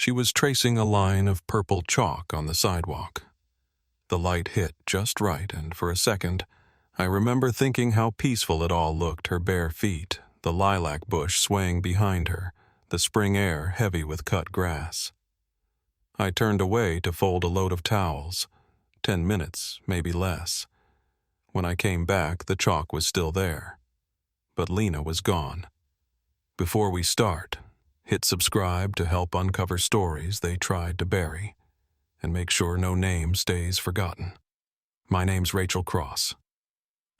She was tracing a line of purple chalk on the sidewalk. The light hit just right, and for a second, I remember thinking how peaceful it all looked, her bare feet, the lilac bush swaying behind her, the spring air heavy with cut grass. I turned away to fold a load of towels. 10 minutes, maybe less. When I came back, the chalk was still there. But Lena was gone. Before we start, hit subscribe to help uncover stories they tried to bury, and make sure no name stays forgotten. My name's Rachel Cross.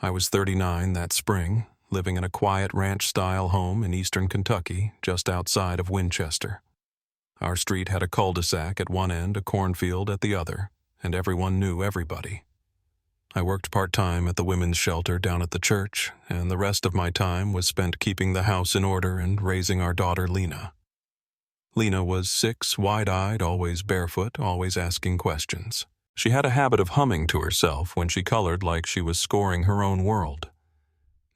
I was 39 that spring, living in a quiet ranch-style home in eastern Kentucky, just outside of Winchester. Our street had a cul-de-sac at one end, a cornfield at the other, and everyone knew everybody. I worked part-time at the women's shelter down at the church, and the rest of my time was spent keeping the house in order and raising our daughter Lena. Lena was 6, wide-eyed, always barefoot, always asking questions. She had a habit of humming to herself when she colored like she was scoring her own world.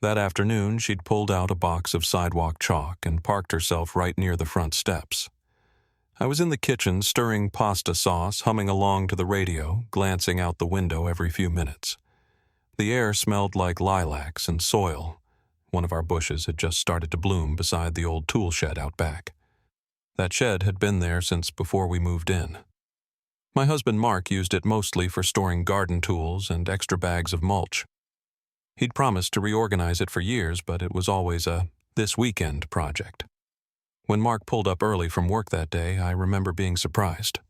That afternoon, she'd pulled out a box of sidewalk chalk and parked herself right near the front steps. I was in the kitchen stirring pasta sauce, humming along to the radio, glancing out the window every few minutes. The air smelled like lilacs and soil. One of our bushes had just started to bloom beside the old tool shed out back. That shed had been there since before we moved in. My husband Mark used it mostly for storing garden tools and extra bags of mulch. He'd promised to reorganize it for years, but it was always a this weekend project. When Mark pulled up early from work that day, I remember being surprised.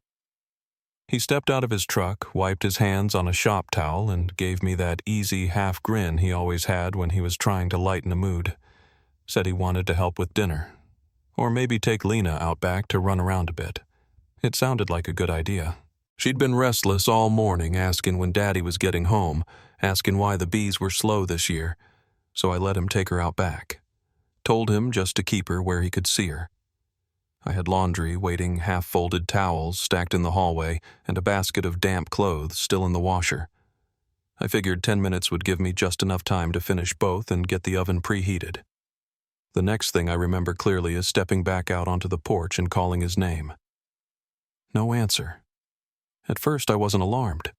He stepped out of his truck, wiped his hands on a shop towel, and gave me that easy half grin he always had when he was trying to lighten a mood. Said he wanted to help with dinner. Or maybe take Lena out back to run around a bit. It sounded like a good idea. She'd been restless all morning, asking when Daddy was getting home, asking why the bees were slow this year, so I let him take her out back. Told him just to keep her where he could see her. I had laundry waiting, half-folded towels stacked in the hallway, and a basket of damp clothes still in the washer. I figured 10 minutes would give me just enough time to finish both and get the oven preheated. The next thing I remember clearly is stepping back out onto the porch and calling his name. No answer. At first I wasn't alarmed.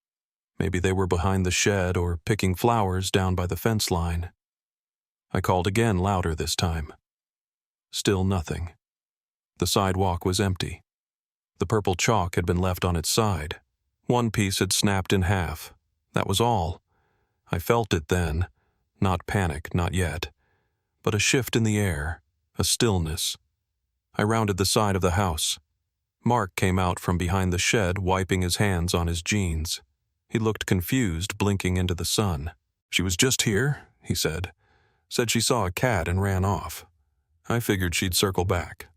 Maybe they were behind the shed or picking flowers down by the fence line. I called again, louder this time. Still nothing. The sidewalk was empty. The purple chalk had been left on its side. One piece had snapped in half. That was all. I felt it then. Not panic, not yet. But a shift in the air, a stillness. I rounded the side of the house. Mark came out from behind the shed, wiping his hands on his jeans. He looked confused, blinking into the sun. "She was just here," he said. "Said she saw a cat and ran off. I figured she'd circle back."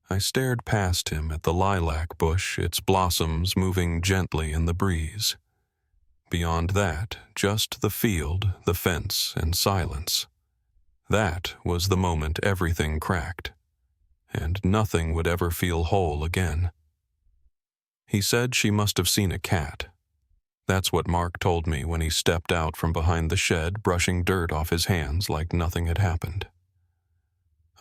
I stared past him at the lilac bush, its blossoms moving gently in the breeze. Beyond that, just the field, the fence, and silence. That was the moment everything cracked, and nothing would ever feel whole again. He said she must have seen a cat. That's what Mark told me when he stepped out from behind the shed, brushing dirt off his hands like nothing had happened.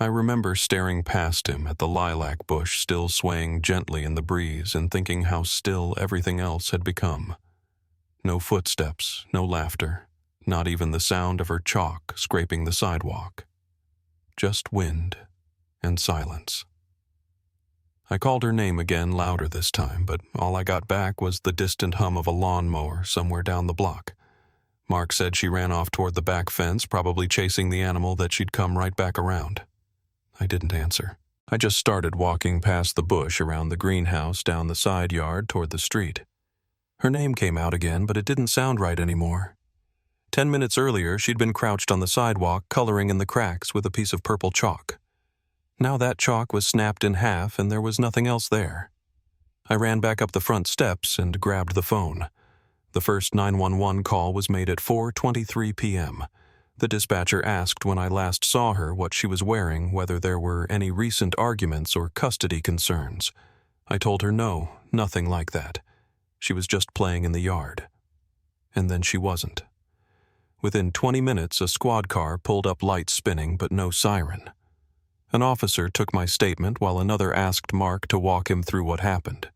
I remember staring past him at the lilac bush still swaying gently in the breeze and thinking how still everything else had become. No footsteps, no laughter, not even the sound of her chalk scraping the sidewalk. Just wind and silence. I called her name again, louder this time, but all I got back was the distant hum of a lawnmower somewhere down the block. Mark said she ran off toward the back fence, probably chasing the animal that she'd come right back around. I didn't answer. I just started walking past the bush around the greenhouse down the side yard toward the street. Her name came out again, but it didn't sound right anymore. 10 minutes earlier, she'd been crouched on the sidewalk, coloring in the cracks with a piece of purple chalk. Now that chalk was snapped in half and there was nothing else there. I ran back up the front steps and grabbed the phone. The first 911 call was made at 4:23 p.m. The dispatcher asked when I last saw her what she was wearing, whether there were any recent arguments or custody concerns. I told her no, nothing like that. She was just playing in the yard. And then she wasn't. Within 20 minutes, a squad car pulled up, lights spinning, but no siren. An officer took my statement while another asked Mark to walk him through what happened.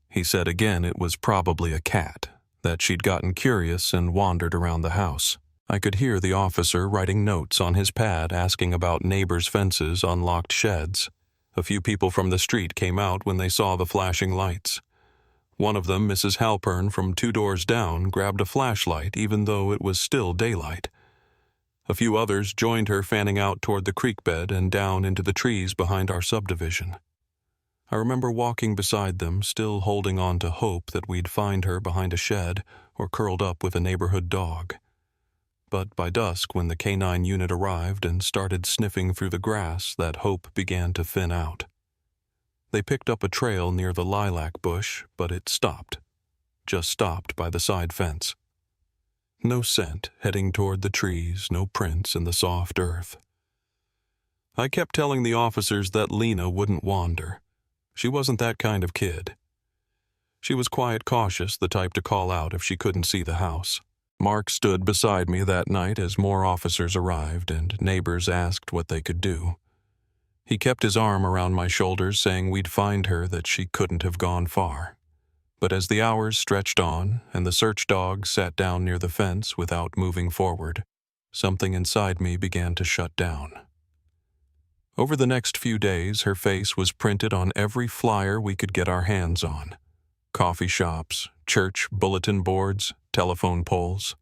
He said again it was probably a cat, that she'd gotten curious and wandered around the house. I could hear the officer writing notes on his pad asking about neighbors' fences on locked sheds. A few people from the street came out when they saw the flashing lights. One of them, Mrs. Halpern from 2 doors down, grabbed a flashlight even though it was still daylight. A few others joined her fanning out toward the creek bed and down into the trees behind our subdivision. I remember walking beside them, still holding on to hope that we'd find her behind a shed or curled up with a neighborhood dog. But by dusk, when the canine unit arrived and started sniffing through the grass, that hope began to thin out. They picked up a trail near the lilac bush, but it stopped. Just stopped by the side fence. No scent heading toward the trees, no prints in the soft earth. I kept telling the officers that Lena wouldn't wander. She wasn't that kind of kid. She was quiet, cautious, the type to call out if she couldn't see the house. Mark stood beside me that night as more officers arrived and neighbors asked what they could do. He kept his arm around my shoulders, saying we'd find her, that she couldn't have gone far. But as the hours stretched on and the search dog sat down near the fence without moving forward, something inside me began to shut down. Over the next few days, her face was printed on every flyer we could get our hands on. Coffee shops, church bulletin boards, telephone poles.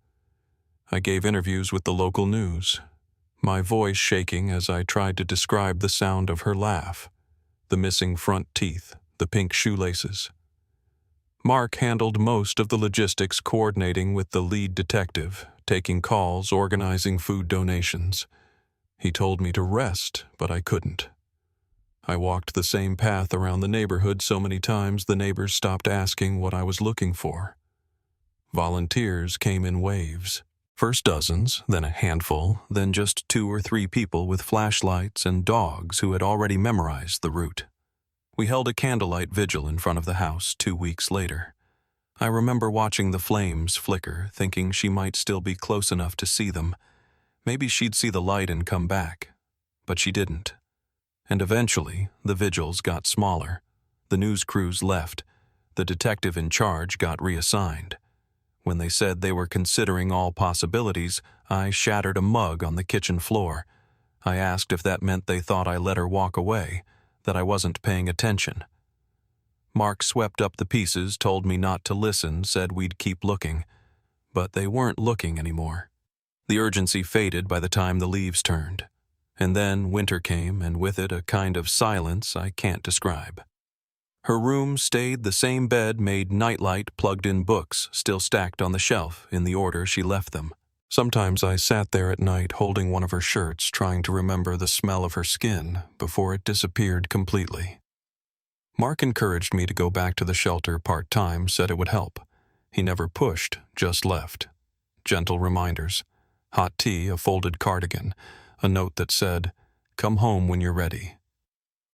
I gave interviews with the local news, my voice shaking as I tried to describe the sound of her laugh, the missing front teeth, the pink shoelaces. Mark handled most of the logistics, coordinating with the lead detective, taking calls, organizing food donations. He told me to rest, but I couldn't. I walked the same path around the neighborhood so many times the neighbors stopped asking what I was looking for. Volunteers came in waves. First dozens, then a handful, then just 2 or 3 people with flashlights and dogs who had already memorized the route. We held a candlelight vigil in front of the house 2 weeks later. I remember watching the flames flicker, thinking she might still be close enough to see them. Maybe she'd see the light and come back. But she didn't. And eventually, the vigils got smaller. The news crews left. The detective in charge got reassigned. When they said they were considering all possibilities, I shattered a mug on the kitchen floor. I asked if that meant they thought I let her walk away, that I wasn't paying attention. Mark swept up the pieces, told me not to listen, said we'd keep looking. But they weren't looking anymore. The urgency faded by the time the leaves turned. And then winter came, and with it a kind of silence I can't describe. Her room stayed the same bed made nightlight, plugged-in books still stacked on the shelf in the order she left them. Sometimes I sat there at night holding one of her shirts, trying to remember the smell of her skin before it disappeared completely. Mark encouraged me to go back to the shelter part-time, said it would help. He never pushed, just left. Gentle reminders. Hot tea, a folded cardigan, a note that said, "Come home when you're ready."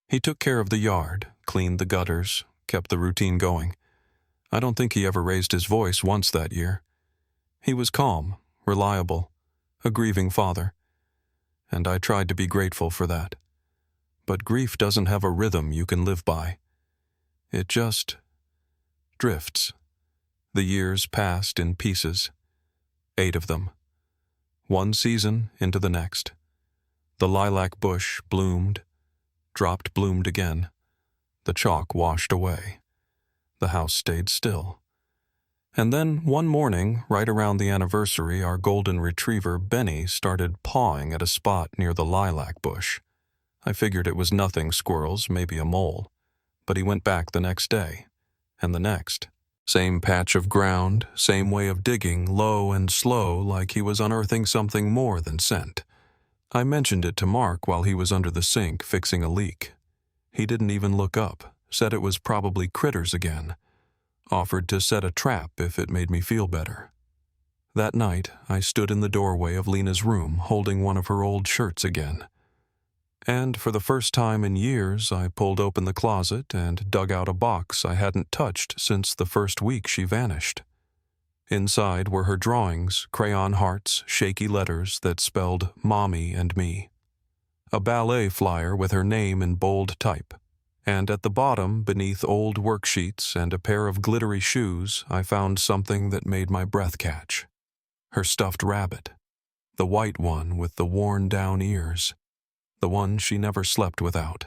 He took care of the yard, cleaned the gutters, kept the routine going. I don't think he ever raised his voice once that year. He was calm, reliable, a grieving father. And I tried to be grateful for that. But grief doesn't have a rhythm you can live by. It just drifts. The years passed in pieces. 8 of them. One season into the next. The lilac bush bloomed, dropped, bloomed again. The chalk washed away. The house stayed still. And then one morning, right around the anniversary, our golden retriever, Benny, started pawing at a spot near the lilac bush. I figured it was nothing, squirrels, maybe a mole. But he went back the next day, and the next. Same patch of ground, same way of digging, low and slow, like he was unearthing something more than scent. I mentioned it to Mark while he was under the sink fixing a leak. He didn't even look up, said it was probably critters again. Offered to set a trap if it made me feel better. That night, I stood in the doorway of Lena's room holding one of her old shirts again. And for the first time in years, I pulled open the closet and dug out a box I hadn't touched since the first week she vanished. Inside were her drawings, crayon hearts, shaky letters that spelled Mommy and me. a ballet flyer with her name in bold type. And at the bottom, beneath old worksheets and a pair of glittery shoes, I found something that made my breath catch. Her stuffed rabbit. The white one with the worn-down ears. The one she never slept without.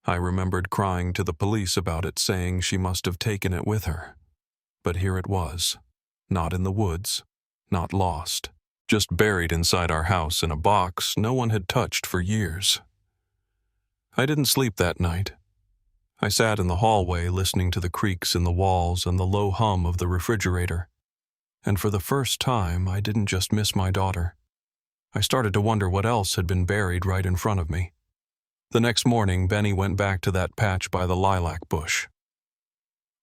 I remembered crying to the police about it, saying she must have taken it with her. But here it was. Not in the woods. Not lost. Just buried inside our house in a box no one had touched for years. I didn't sleep that night. I sat in the hallway listening to the creaks in the walls and the low hum of the refrigerator. And for the first time, I didn't just miss my daughter. I started to wonder what else had been buried right in front of me. The next morning, Benny went back to that patch by the lilac bush.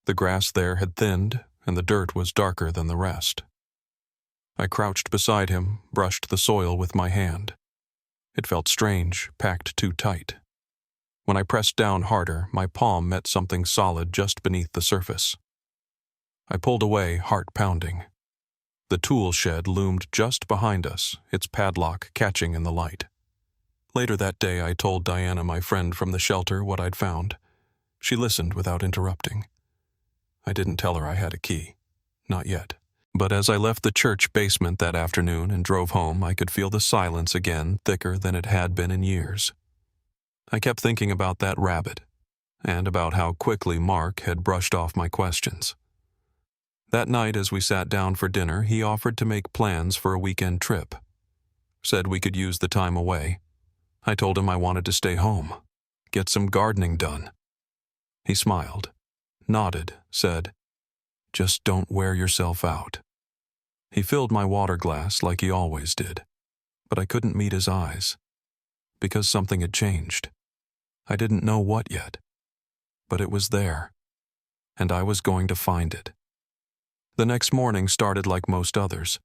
The grass there had thinned, and the dirt was darker than the rest. I crouched beside him, brushed the soil with my hand. It felt strange, packed too tight. When I pressed down harder, my palm met something solid just beneath the surface. I pulled away, heart pounding. The tool shed loomed just behind us, its padlock catching in the light. Later that day, I told Diana, my friend from the shelter, what I'd found. She listened without interrupting. I didn't tell her I had a key. Not yet. But as I left the church basement that afternoon and drove home, I could feel the silence again, thicker than it had been in years. I kept thinking about that rabbit, and about how quickly Mark had brushed off my questions. That night, as we sat down for dinner, he offered to make plans for a weekend trip. Said we could use the time away. I told him I wanted to stay home, get some gardening done. He smiled, nodded, said, "Just don't wear yourself out." He filled my water glass like he always did, but I couldn't meet his eyes, because something had changed. I didn't know what yet, but it was there, and I was going to find it. The next morning started like most others.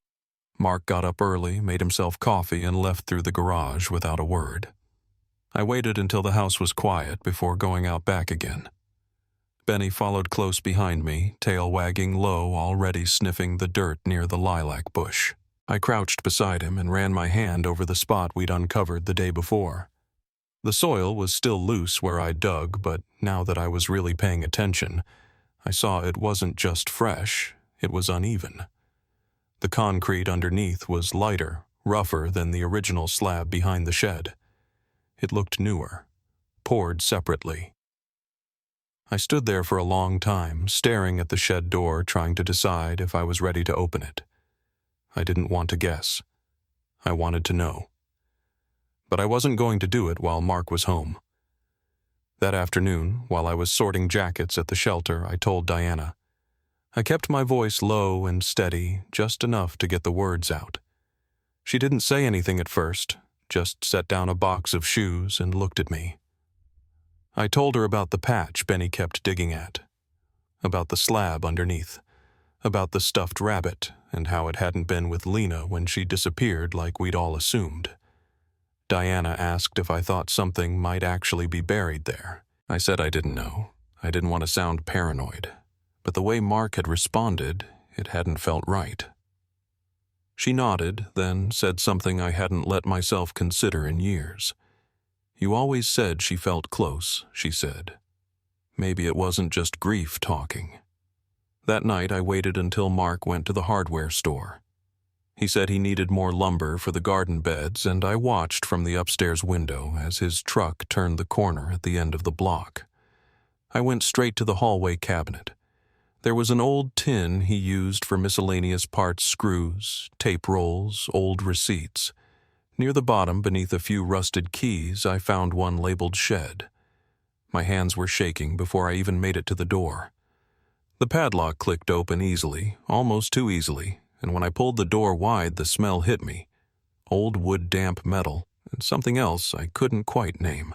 Mark got up early, made himself coffee, and left through the garage without a word. I waited until the house was quiet before going out back again. Benny followed close behind me, tail wagging low, already sniffing the dirt near the lilac bush. I crouched beside him and ran my hand over the spot we'd uncovered the day before. The soil was still loose where I dug, but now that I was really paying attention, I saw it wasn't just fresh, it was uneven. The concrete underneath was lighter, rougher than the original slab behind the shed. It looked newer, poured separately. I stood there for a long time, staring at the shed door, trying to decide if I was ready to open it. I didn't want to guess. I wanted to know. But I wasn't going to do it while Mark was home. That afternoon, while I was sorting jackets at the shelter, I told Diana. I kept my voice low and steady, just enough to get the words out. She didn't say anything at first, just set down a box of shoes and looked at me. I told her about the patch Benny kept digging at, about the slab underneath, about the stuffed rabbit and how it hadn't been with Lena when she disappeared like we'd all assumed. Diana asked if I thought something might actually be buried there. I said I didn't know. I didn't want to sound paranoid. But the way Mark had responded, it hadn't felt right. She nodded, then said something I hadn't let myself consider in years. "You always said she felt close," she said. Maybe it wasn't just grief talking. That night I waited until Mark went to the hardware store. He said he needed more lumber for the garden beds, and I watched from the upstairs window as his truck turned the corner at the end of the block. I went straight to the hallway cabinet. There was an old tin he used for miscellaneous parts, screws, tape rolls, old receipts. Near the bottom, beneath a few rusted keys, I found one labeled shed. My hands were shaking before I even made it to the door. The padlock clicked open easily, almost too easily, and when I pulled the door wide, the smell hit me. Old wood-damp metal, and something else I couldn't quite name.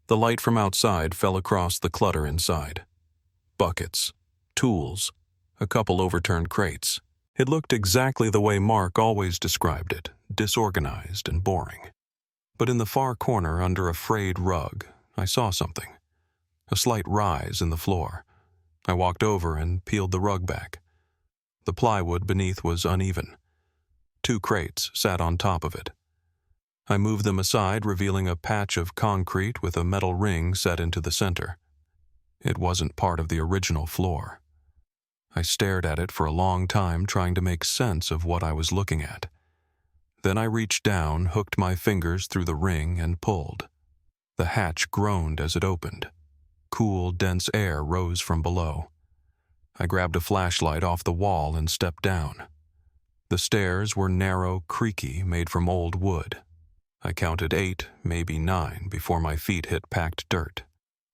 The light from outside fell across the clutter inside. Buckets, tools, a couple overturned crates. It looked exactly the way Mark always described it, disorganized and boring. But in the far corner under a frayed rug, I saw something. A slight rise in the floor. I walked over and peeled the rug back. The plywood beneath was uneven. 2 crates sat on top of it. I moved them aside, revealing a patch of concrete with a metal ring set into the center. It wasn't part of the original floor. I stared at it for a long time, trying to make sense of what I was looking at. Then I reached down, hooked my fingers through the ring, and pulled. The hatch groaned as it opened. Cool, dense air rose from below. I grabbed a flashlight off the wall and stepped down. The stairs were narrow, creaky, made from old wood. I counted 8, maybe 9, before my feet hit packed dirt.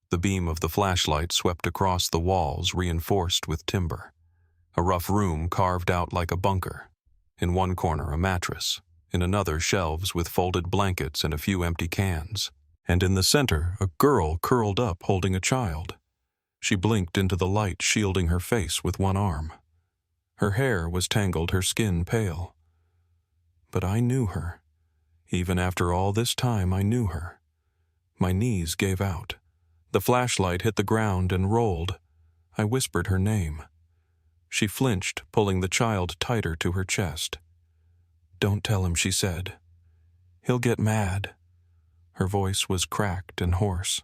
The beam of the flashlight swept across the walls, reinforced with timber. A rough room carved out like a bunker. In one corner, a mattress. In another, shelves with folded blankets and a few empty cans. And in the center, a girl curled up holding a child. She blinked into the light, shielding her face with one arm. Her hair was tangled, her skin pale. But I knew her. Even after all this time, I knew her. My knees gave out. The flashlight hit the ground and rolled. I whispered her name. She flinched, pulling the child tighter to her chest. "Don't tell him," she said. "He'll get mad." Her voice was cracked and hoarse.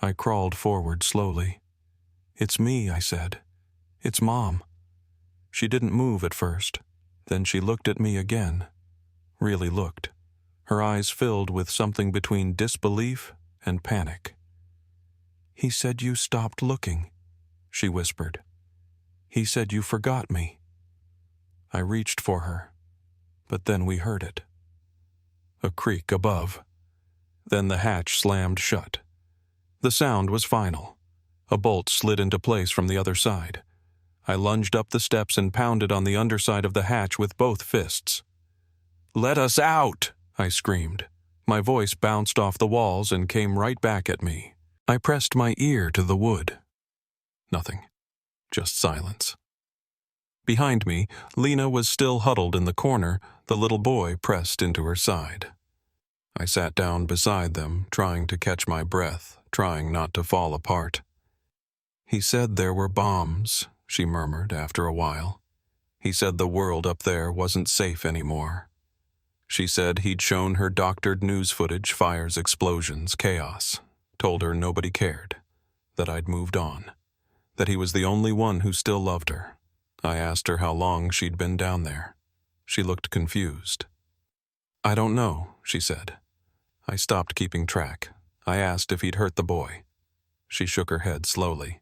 I crawled forward slowly. "It's me," I said. "It's Mom." She didn't move at first. Then she looked at me again. Really looked. Her eyes filled with something between disbelief and panic. "He said you stopped looking," she whispered. "He said you forgot me." I reached for her, but then we heard it. A creak above. Then the hatch slammed shut. The sound was final. A bolt slid into place from the other side. I lunged up the steps and pounded on the underside of the hatch with both fists. "Let us out!" I screamed. My voice bounced off the walls and came right back at me. I pressed my ear to the wood. Nothing. Just silence. Behind me, Lena was still huddled in the corner, the little boy pressed into her side. I sat down beside them, trying to catch my breath, trying not to fall apart. "He said there were bombs," she murmured after a while. "He said the world up there wasn't safe anymore." She said he'd shown her doctored news footage, fires, explosions, chaos. Told her nobody cared, that I'd moved on, that he was the only one who still loved her. I asked her how long she'd been down there. She looked confused. "I don't know," she said. I stopped keeping track. I asked if he'd hurt the boy. She shook her head slowly.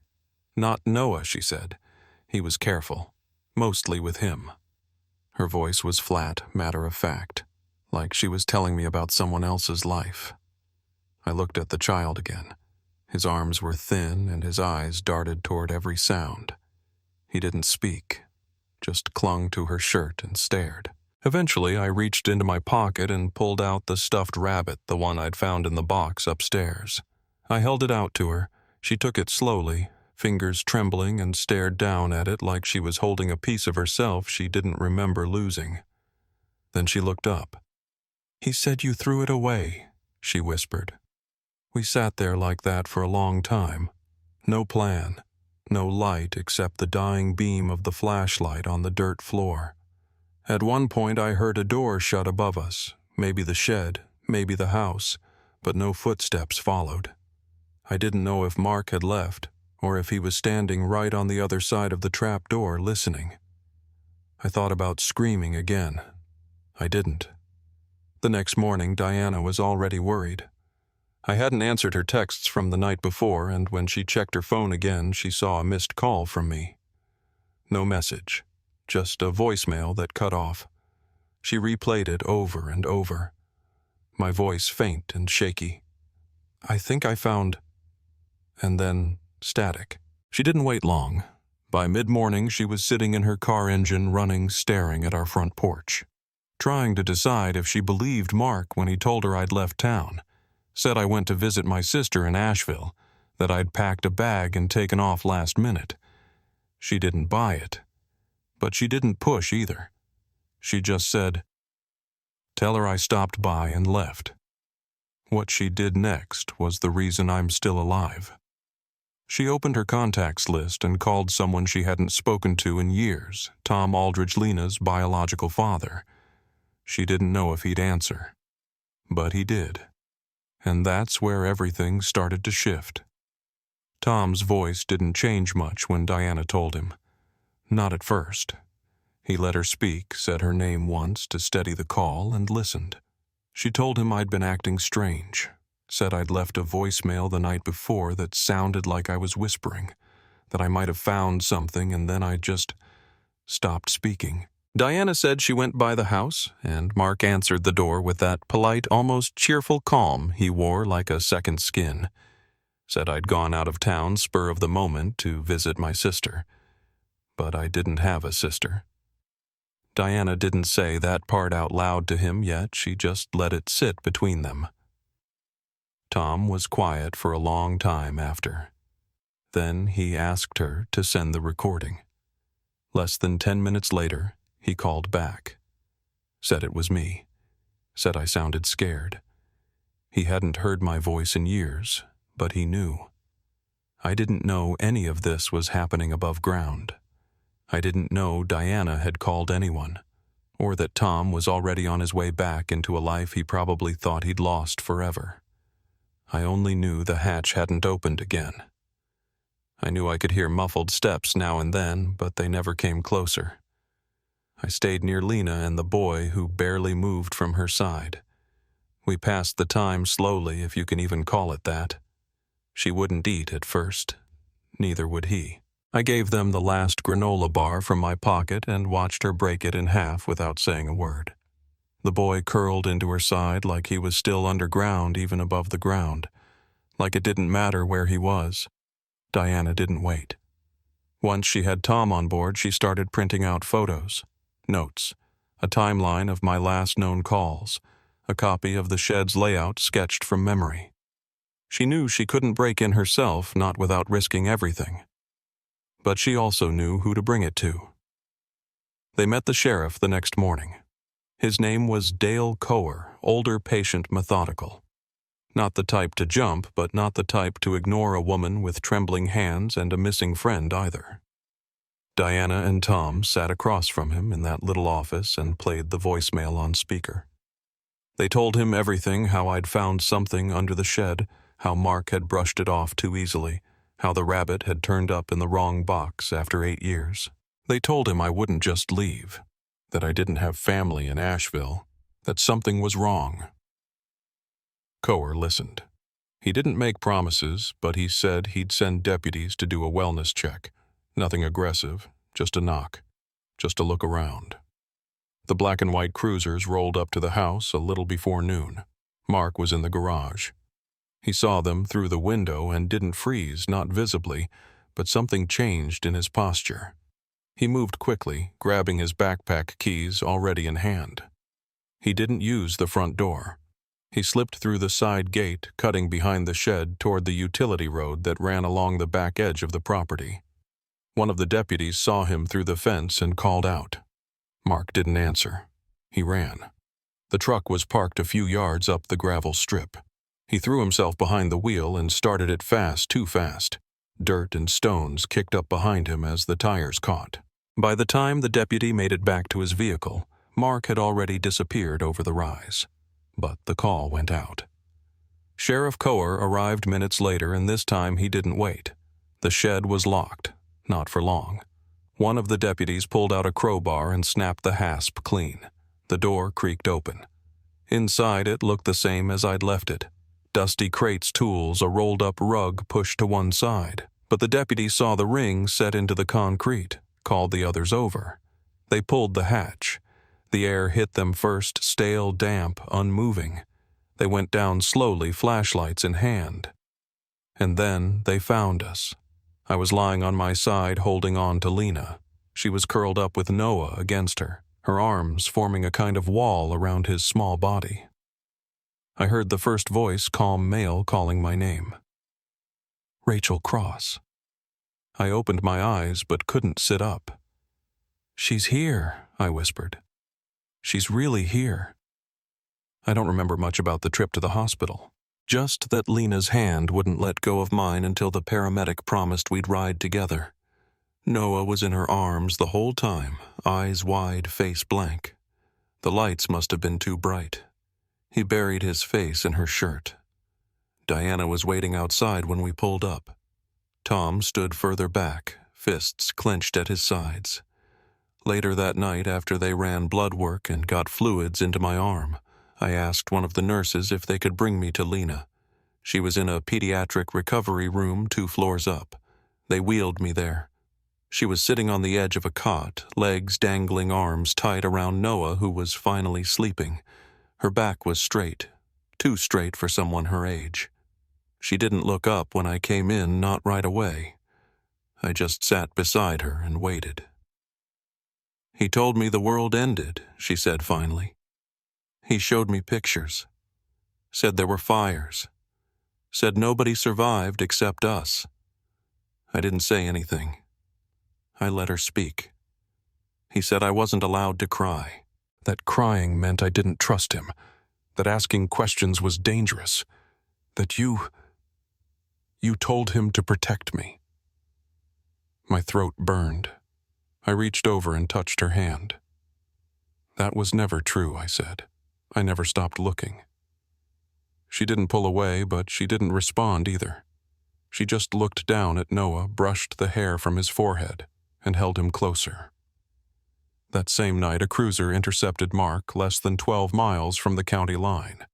"Not Noah," she said. "He was careful, mostly with him." Her voice was flat, matter-of-fact, like she was telling me about someone else's life. I looked at the child again. His arms were thin and his eyes darted toward every sound. He didn't speak, just clung to her shirt and stared. Eventually, I reached into my pocket and pulled out the stuffed rabbit, the one I'd found in the box upstairs. I held it out to her. She took it slowly, fingers trembling, and stared down at it like she was holding a piece of herself she didn't remember losing. Then she looked up. "He said you threw it away," she whispered. "We sat there like that for a long time. No plan, no light except the dying beam of the flashlight on the dirt floor. At one point I heard a door shut above us, maybe the shed, maybe the house, but no footsteps followed. I didn't know if Mark had left, or if he was standing right on the other side of the trap door listening. I thought about screaming again. I didn't. The next morning, Diana was already worried. I hadn't answered her texts from the night before, and when she checked her phone again, she saw a missed call from me. No message, just a voicemail that cut off. She replayed it over and over. My voice faint and shaky. "I think I found..." And then static. She didn't wait long. By mid-morning, she was sitting in her car engine running, staring at our front porch, trying to decide if she believed Mark when he told her I'd left town. Said I went to visit my sister in Asheville, that I'd packed a bag and taken off last minute. She didn't buy it. But she didn't push either. She just said, "Tell her I stopped by and left." What she did next was the reason I'm still alive. She opened her contacts list and called someone she hadn't spoken to in years, Tom Aldridge, Lena's biological father. She didn't know if he'd answer. But he did. And that's where everything started to shift. Tom's voice didn't change much when Diana told him. Not at first. He let her speak, said her name once to steady the call, and listened. She told him I'd been acting strange, said I'd left a voicemail the night before that sounded like I was whispering, that I might have found something and then I just stopped speaking. Diana said she went by the house, and Mark answered the door with that polite, almost cheerful calm he wore like a second skin. Said I'd gone out of town spur of the moment to visit my sister. But I didn't have a sister. Diana didn't say that part out loud to him yet, she just let it sit between them. Tom was quiet for a long time after. Then he asked her to send the recording. Less than 10 minutes later, he called back. Said it was me. Said I sounded scared. He hadn't heard my voice in years, but he knew. I didn't know any of this was happening above ground. I didn't know Diana had called anyone, or that Tom was already on his way back into a life he probably thought he'd lost forever. I only knew the hatch hadn't opened again. I knew I could hear muffled steps now and then, but they never came closer. I stayed near Lena and the boy, who barely moved from her side. We passed the time slowly, if you can even call it that. She wouldn't eat at first. Neither would he. I gave them the last granola bar from my pocket and watched her break it in half without saying a word. The boy curled into her side like he was still underground, even above the ground, like it didn't matter where he was. Diana didn't wait. Once she had Tom on board, she started printing out photos, notes, a timeline of my last known calls, a copy of the shed's layout sketched from memory. She knew she couldn't break in herself, not without risking everything. But she also knew who to bring it to. They met the sheriff the next morning. His name was Dale Coer, older, patient, methodical. Not the type to jump, but not the type to ignore a woman with trembling hands and a missing friend either. Diana and Tom sat across from him in that little office and played the voicemail on speaker. They told him everything, how I'd found something under the shed, how Mark had brushed it off too easily, how the rabbit had turned up in the wrong box after 8 years. They told him I wouldn't just leave, that I didn't have family in Asheville, that something was wrong. Coer listened. He didn't make promises, but he said he'd send deputies to do a wellness check. Nothing aggressive, just a knock, just a look around. The black and white cruisers rolled up to the house a little before noon. Mark was in the garage. He saw them through the window and didn't freeze, not visibly, but something changed in his posture. He moved quickly, grabbing his backpack keys already in hand. He didn't use the front door. He slipped through the side gate, cutting behind the shed toward the utility road that ran along the back edge of the property. One of the deputies saw him through the fence and called out. Mark didn't answer. He ran. The truck was parked a few yards up the gravel strip. He threw himself behind the wheel and started it fast, too fast. Dirt and stones kicked up behind him as the tires caught. By the time the deputy made it back to his vehicle, Mark had already disappeared over the rise. But the call went out. Sheriff Coer arrived minutes later, and this time he didn't wait. The shed was locked, not for long. One of the deputies pulled out a crowbar and snapped the hasp clean. The door creaked open. Inside it looked the same as I'd left it. Dusty crates, tools, a rolled-up rug pushed to one side. But the deputy saw the ring set into the concrete, called the others over. They pulled the hatch. The air hit them first, stale, damp, unmoving. They went down slowly, flashlights in hand. And then they found us. I was lying on my side holding on to Lena. She was curled up with Noah against her, her arms forming a kind of wall around his small body. I heard the first voice, calm male, calling my name. Rachel Cross. I opened my eyes but couldn't sit up. She's here, I whispered. She's really here. I don't remember much about the trip to the hospital. Just that Lena's hand wouldn't let go of mine until the paramedic promised we'd ride together. Noah was in her arms the whole time, eyes wide, face blank. The lights must have been too bright. He buried his face in her shirt. Diana was waiting outside when we pulled up. Tom stood further back, fists clenched at his sides. Later that night, after they ran blood work and got fluids into my arm, I asked one of the nurses if they could bring me to Lena. She was in a pediatric recovery room 2 floors up. They wheeled me there. She was sitting on the edge of a cot, legs dangling, arms tied around Noah, who was finally sleeping. Her back was straight, too straight for someone her age. She didn't look up when I came in, not right away. I just sat beside her and waited. "He told me the world ended," she said finally. "He showed me pictures. Said there were fires. Said nobody survived except us." I didn't say anything. I let her speak. He said I wasn't allowed to cry. That crying meant I didn't trust him. That asking questions was dangerous. That you told him to protect me. My throat burned. I reached over and touched her hand. "That was never true," I said. "I never stopped looking." She didn't pull away, but she didn't respond either. She just looked down at Noah, brushed the hair from his forehead, and held him closer. That same night, a cruiser intercepted Mark less than 12 miles from the county line.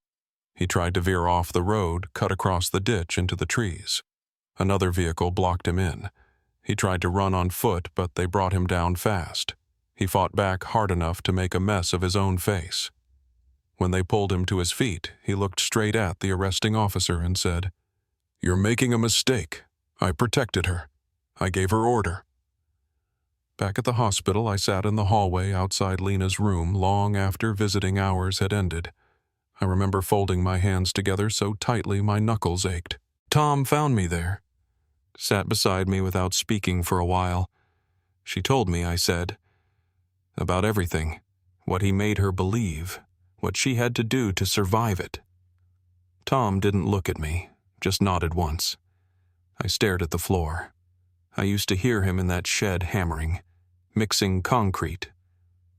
He tried to veer off the road, cut across the ditch into the trees. Another vehicle blocked him in. He tried to run on foot, but they brought him down fast. He fought back hard enough to make a mess of his own face. When they pulled him to his feet, he looked straight at the arresting officer and said, "You're making a mistake. I protected her. I gave her order." Back at the hospital, I sat in the hallway outside Lena's room long after visiting hours had ended. I remember folding my hands together so tightly my knuckles ached. Tom found me there. Sat beside me without speaking for a while. She told me, I said, about everything, what he made her believe, what she had to do to survive it. Tom didn't look at me, just nodded once. I stared at the floor. I used to hear him in that shed hammering, mixing concrete.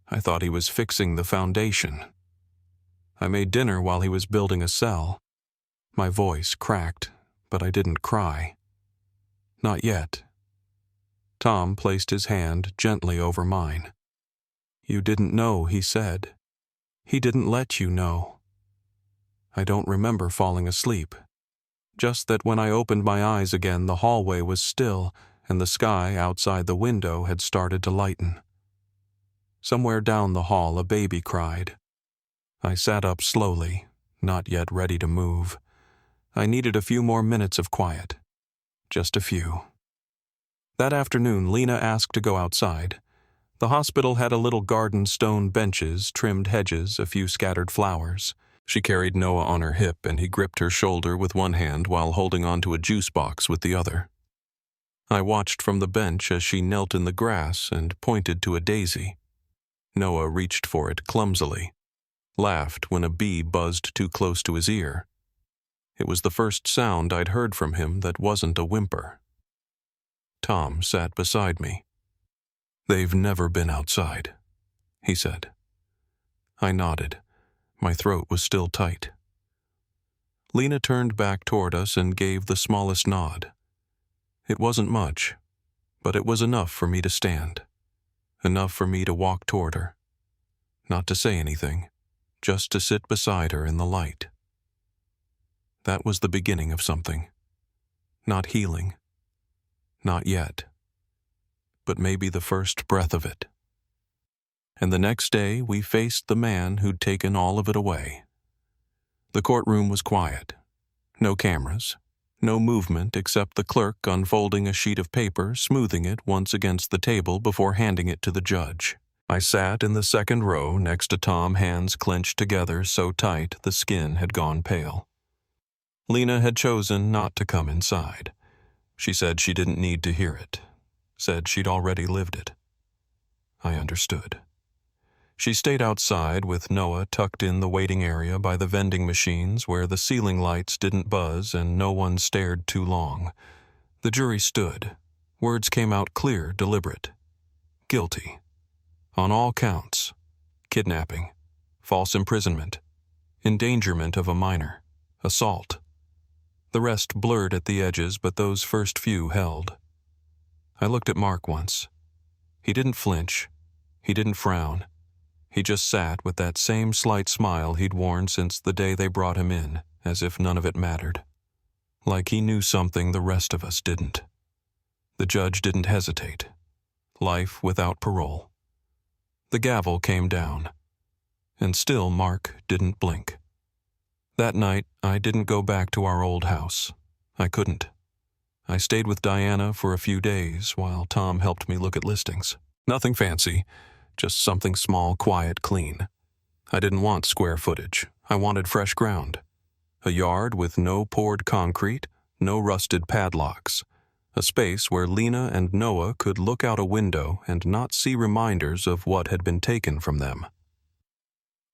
I thought he was fixing the foundation. I made dinner while he was building a cell. My voice cracked, but I didn't cry. Not yet. Tom placed his hand gently over mine. "You didn't know," he said. "He didn't let you know." I don't remember falling asleep. Just that when I opened my eyes again, the hallway was still, and the sky outside the window had started to lighten. Somewhere down the hall, a baby cried. I sat up slowly, not yet ready to move. I needed a few more minutes of quiet. Just a few. That afternoon, Lena asked to go outside. The hospital had a little garden, stone benches, trimmed hedges, a few scattered flowers. She carried Noah on her hip, and he gripped her shoulder with one hand while holding onto a juice box with the other. I watched from the bench as she knelt in the grass and pointed to a daisy. Noah reached for it clumsily, laughed when a bee buzzed too close to his ear. It was the first sound I'd heard from him that wasn't a whimper. Tom sat beside me. "They've never been outside," he said. I nodded. My throat was still tight. Lena turned back toward us and gave the smallest nod. It wasn't much, but it was enough for me to stand. Enough for me to walk toward her. Not to say anything, just to sit beside her in the light. That was the beginning of something. Not healing. Not yet. But maybe the first breath of it. And the next day we faced the man who'd taken all of it away. The courtroom was quiet. No cameras. No movement except the clerk unfolding a sheet of paper, smoothing it once against the table before handing it to the judge. I sat in the second row next to Tom, hands clenched together so tight the skin had gone pale. Lena had chosen not to come inside. She said she didn't need to hear it. Said she'd already lived it. I understood. She stayed outside with Noah tucked in the waiting area by the vending machines where the ceiling lights didn't buzz and no one stared too long. The jury stood. Words came out clear, deliberate. Guilty. On all counts. Kidnapping. False imprisonment. endangerment of a minor, assault. The rest blurred at the edges, but those first few held. I looked at Mark once. He didn't flinch. He didn't frown. He just sat with that same slight smile he'd worn since the day they brought him in, as if none of it mattered. Like he knew something the rest of us didn't. The judge didn't hesitate. Life without parole. The gavel came down. And still Mark didn't blink. That night, I didn't go back to our old house. I couldn't. I stayed with Diana for a few days while Tom helped me look at listings. Nothing fancy, just something small, quiet, clean. I didn't want square footage. I wanted fresh ground. A yard with no poured concrete, no rusted padlocks. A space where Lena and Noah could look out a window and not see reminders of what had been taken from them.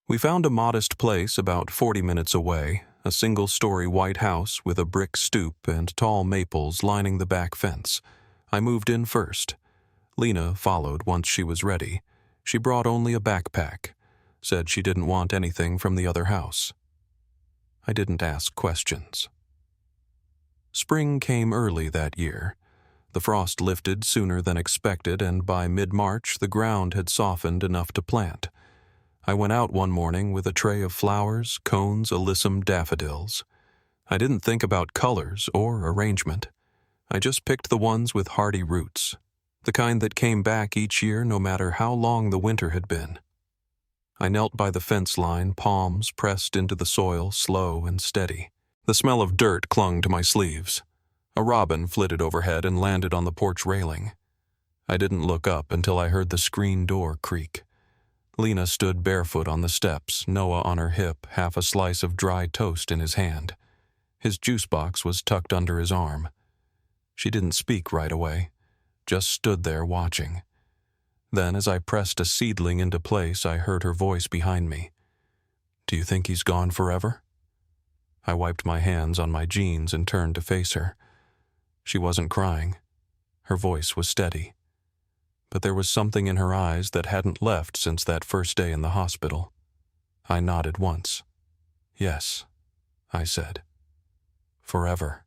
We found a modest place about 40 minutes away, a single-story white house with a brick stoop and tall maples lining the back fence. I moved in first. Lena followed once she was ready. She brought only a backpack, said she didn't want anything from the other house. I didn't ask questions. Spring came early that year. The frost lifted sooner than expected, and by mid-March the ground had softened enough to plant. I went out one morning with a tray of flowers, cones, alyssum daffodils. I didn't think about colors or arrangement. I just picked the ones with hardy roots, the kind that came back each year no matter how long the winter had been. I knelt by the fence line, palms pressed into the soil, slow and steady. The smell of dirt clung to my sleeves. A robin flitted overhead and landed on the porch railing. I didn't look up until I heard the screen door creak. Lena stood barefoot on the steps, Noah on her hip, half a slice of dry toast in his hand. His juice box was tucked under his arm. She didn't speak right away, just stood there watching. Then, as I pressed a seedling into place, I heard her voice behind me. "Do you think he's gone forever?" I wiped my hands on my jeans and turned to face her. She wasn't crying. Her voice was steady. But there was something in her eyes that hadn't left since that first day in the hospital. I nodded once. "Yes," I said. "Forever."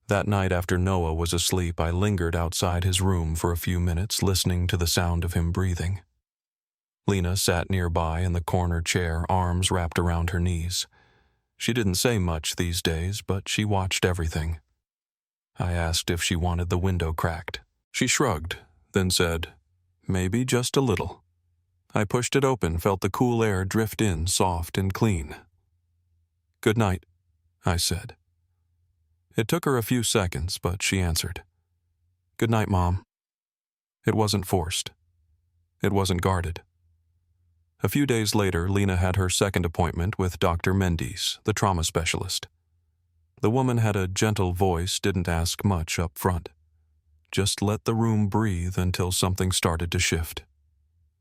That night after Noah was asleep, I lingered outside his room for a few minutes, listening to the sound of him breathing. Lena sat nearby in the corner chair, arms wrapped around her knees. She didn't say much these days, but she watched everything. I asked if she wanted the window cracked. She shrugged, then said, "Maybe just a little." I pushed it open, felt the cool air drift in, soft and clean. "Good night," I said. It took her a few seconds, but she answered. "Good night, Mom." It wasn't forced. It wasn't guarded. A few days later, Lena had her second appointment with Dr. Mendes, the trauma specialist. The woman had a gentle voice, didn't ask much up front. Just let the room breathe until something started to shift.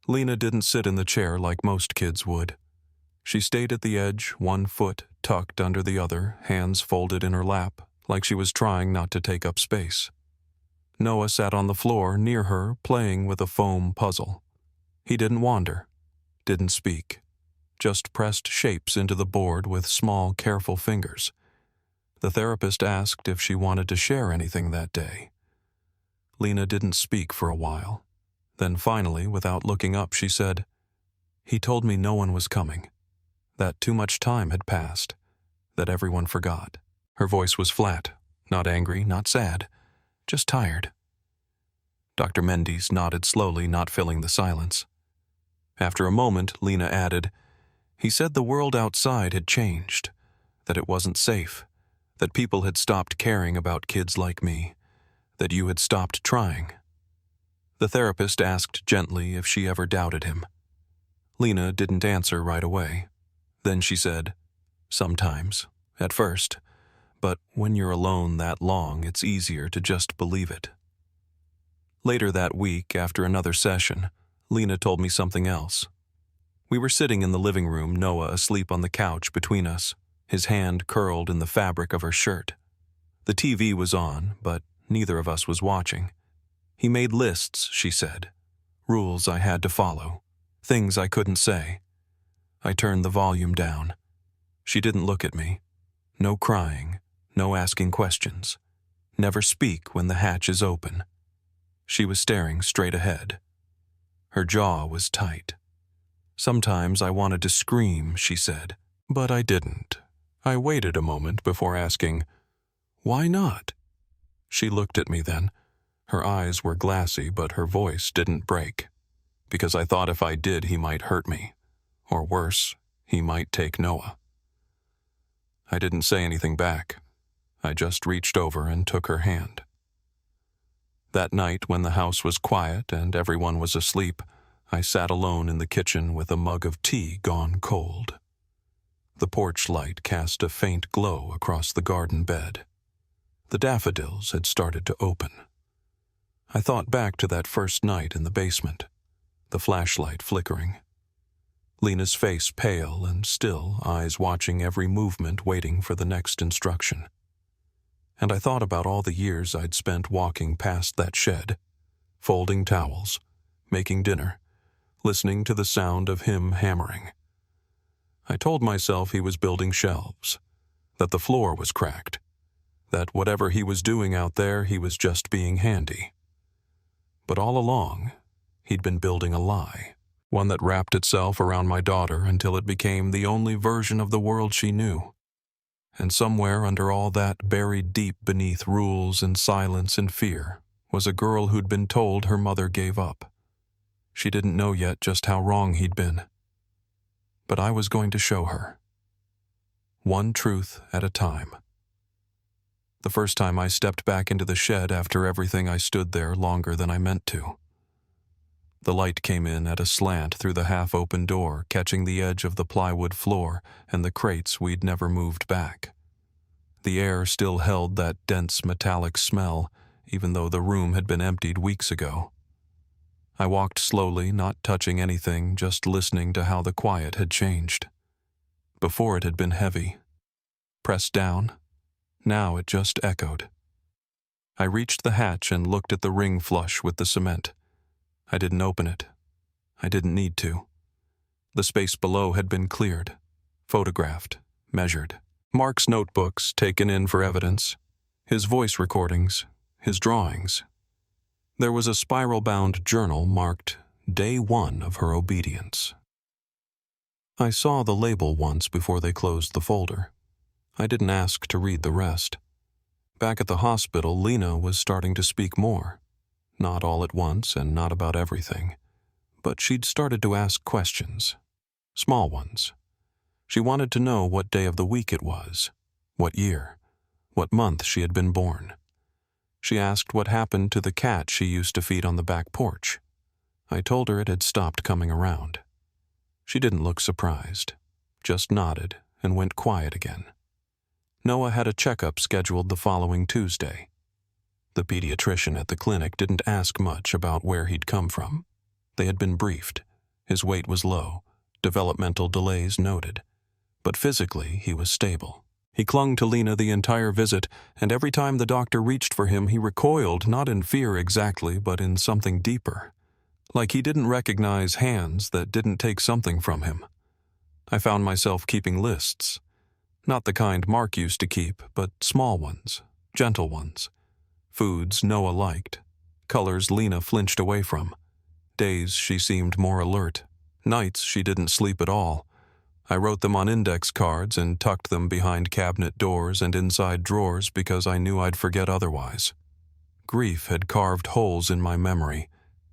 Lena didn't sit in the chair like most kids would. She stayed at the edge, one foot tucked under the other, hands folded in her lap, like she was trying not to take up space. Noah sat on the floor near her, playing with a foam puzzle. He didn't wander, didn't speak, just pressed shapes into the board with small, careful fingers. The therapist asked if she wanted to share anything that day. Lena didn't speak for a while. Then finally, without looking up, she said, "He told me no one was coming, that too much time had passed, that everyone forgot." Her voice was flat, not angry, not sad, just tired. Dr. Mendes nodded slowly, not filling the silence. After a moment, Lena added, "He said the world outside had changed, that it wasn't safe, that people had stopped caring about kids like me, that you had stopped trying." The therapist asked gently if she ever doubted him. Lena didn't answer right away. Then she said, "Sometimes, at first, but when you're alone that long, it's easier to just believe it." Later that week, after another session, Lena told me something else. We were sitting in the living room, Noah asleep on the couch between us, his hand curled in the fabric of her shirt. The TV was on, but neither of us was watching. He made lists, she said. Rules I had to follow. Things I couldn't say. I turned the volume down. She didn't look at me. No crying, no asking questions. Never speak when the hatch is open. She was staring straight ahead. Her jaw was tight. Sometimes I wanted to scream, she said, but I didn't. I waited a moment before asking, "Why not?" She looked at me then. Her eyes were glassy, but her voice didn't break. Because I thought if I did, he might hurt me. Or worse, he might take Noah. I didn't say anything back. I just reached over and took her hand. That night, when the house was quiet and everyone was asleep, I sat alone in the kitchen with a mug of tea gone cold. The porch light cast a faint glow across the garden bed. The daffodils had started to open. I thought back to that first night in the basement, the flashlight flickering. Lena's face pale and still, eyes watching every movement, waiting for the next instruction. And I thought about all the years I'd spent walking past that shed, folding towels, making dinner, listening to the sound of him hammering. I told myself he was building shelves, that the floor was cracked, that whatever he was doing out there, he was just being handy. But all along, he'd been building a lie, one that wrapped itself around my daughter until it became the only version of the world she knew. And somewhere under all that, buried deep beneath rules and silence and fear, was a girl who'd been told her mother gave up. She didn't know yet just how wrong he'd been. But I was going to show her. One truth at a time. The first time I stepped back into the shed after everything, I stood there longer than I meant to. The light came in at a slant through the half-open door, catching the edge of the plywood floor and the crates we'd never moved back. The air still held that dense metallic smell, even though the room had been emptied weeks ago. I walked slowly, not touching anything, just listening to how the quiet had changed. Before it had been heavy, pressed down. Now it just echoed. I reached the hatch and looked at the ring flush with the cement. I didn't open it. I didn't need to. The space below had been cleared, photographed, measured. Mark's notebooks taken in for evidence, his voice recordings, his drawings. There was a spiral-bound journal marked Day 1 of her obedience. I saw the label once before they closed the folder. I didn't ask to read the rest. Back at the hospital, Lena was starting to speak more. Not all at once and not about everything. But she'd started to ask questions. Small ones. She wanted to know what day of the week it was, what year, what month she had been born. She asked what happened to the cat she used to feed on the back porch. I told her it had stopped coming around. She didn't look surprised, just nodded and went quiet again. Noah had a checkup scheduled the following Tuesday. The pediatrician at the clinic didn't ask much about where he'd come from. They had been briefed. His weight was low, developmental delays noted, but physically he was stable. He clung to Lena the entire visit, and every time the doctor reached for him, he recoiled, not in fear exactly, but in something deeper. Like he didn't recognize hands that didn't take something from him. I found myself keeping lists. Not the kind Mark used to keep, but small ones, gentle ones. Foods Noah liked, colors Lena flinched away from. Days she seemed more alert, nights she didn't sleep at all. I wrote them on index cards and tucked them behind cabinet doors and inside drawers because I knew I'd forget otherwise. Grief had carved holes in my memory.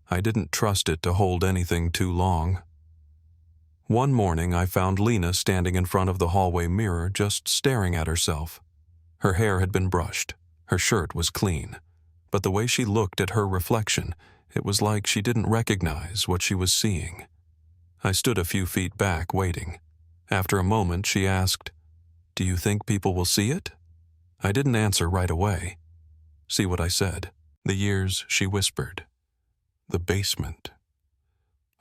I didn't trust it to hold anything too long. One morning I found Lena standing in front of the hallway mirror, just staring at herself. Her hair had been brushed. Her shirt was clean. But the way she looked at her reflection, it was like she didn't recognize what she was seeing. I stood a few feet back, waiting. After a moment, she asked, "Do you think people will see it?" I didn't answer right away. See what I said? The years, she whispered. The basement.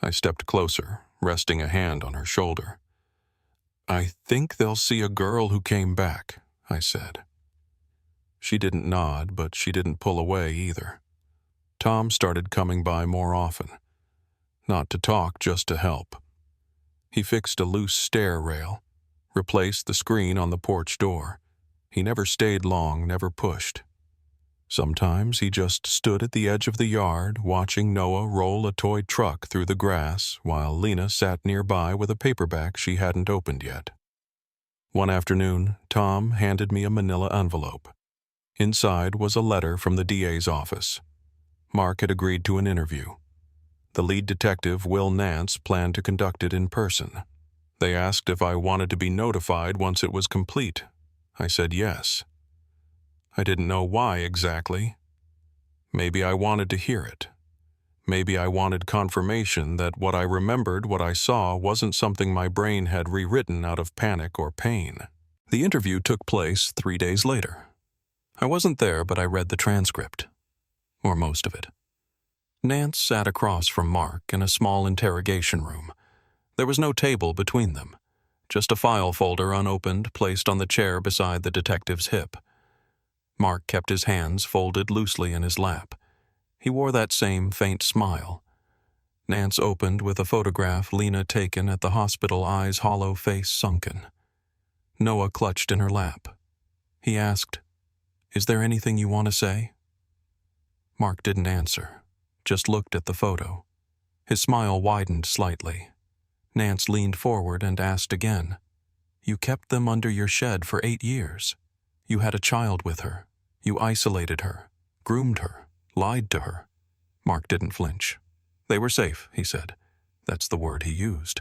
I stepped closer, resting a hand on her shoulder. "I think they'll see a girl who came back," I said. She didn't nod, but she didn't pull away either. Tom started coming by more often. Not to talk, just to help. He fixed a loose stair rail, replaced the screen on the porch door. He never stayed long, never pushed. Sometimes he just stood at the edge of the yard, watching Noah roll a toy truck through the grass while Lena sat nearby with a paperback she hadn't opened yet. One afternoon, Tom handed me a manila envelope. Inside was a letter from the DA's office. Mark had agreed to an interview. The lead detective, Will Nance, planned to conduct it in person. They asked if I wanted to be notified once it was complete. I said yes. I didn't know why exactly. Maybe I wanted to hear it. Maybe I wanted confirmation that what I remembered, what I saw, wasn't something my brain had rewritten out of panic or pain. The interview took place 3 days later. I wasn't there, but I read the transcript. Or most of it. Nance sat across from Mark in a small interrogation room. There was no table between them, just a file folder unopened placed on the chair beside the detective's hip. Mark kept his hands folded loosely in his lap. He wore that same faint smile. Nance opened with a photograph Lena taken at the hospital, eyes hollow, face sunken. Noah clutched in her lap. He asked, "Is there anything you want to say?" Mark didn't answer, just looked at the photo. His smile widened slightly. Nance leaned forward and asked again, "You kept them under your shed for 8 years. You had a child with her. You isolated her, groomed her, lied to her." Mark didn't flinch. "They were safe," he said. That's the word he used.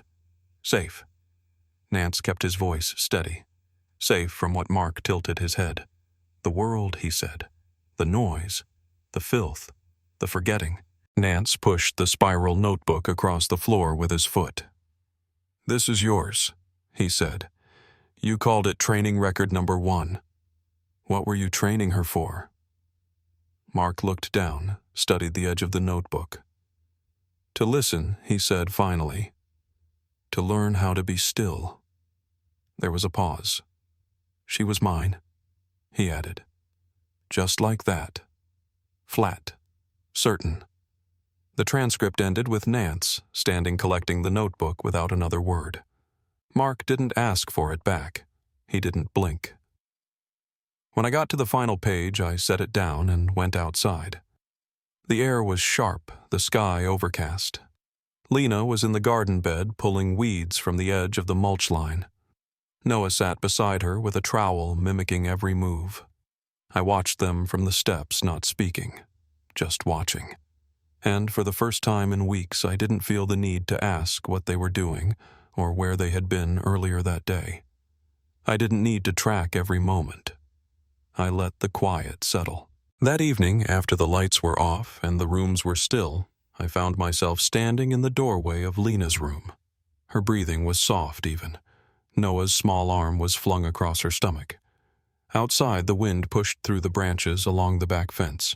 Safe. Nance kept his voice steady. Safe from what Mark tilted his head. The world, he said. The noise. The filth. The forgetting. Nance pushed the spiral notebook across the floor with his foot. "This is yours," he said. "You called it training record number 1. What were you training her for?" Mark looked down, studied the edge of the notebook. "To listen," he said finally. "To learn how to be still." There was a pause. "She was mine," he added. Just like that. Flat. Certain. The transcript ended with Nance standing collecting the notebook without another word. Mark didn't ask for it back. He didn't blink. When I got to the final page, I set it down and went outside. The air was sharp, the sky overcast. Lena was in the garden bed pulling weeds from the edge of the mulch line. Noah sat beside her with a trowel mimicking every move. I watched them from the steps, not speaking, just watching. And for the first time in weeks, I didn't feel the need to ask what they were doing or where they had been earlier that day. I didn't need to track every moment. I let the quiet settle. That evening, after the lights were off and the rooms were still, I found myself standing in the doorway of Lena's room. Her breathing was soft even. Noah's small arm was flung across her stomach. Outside, the wind pushed through the branches along the back fence.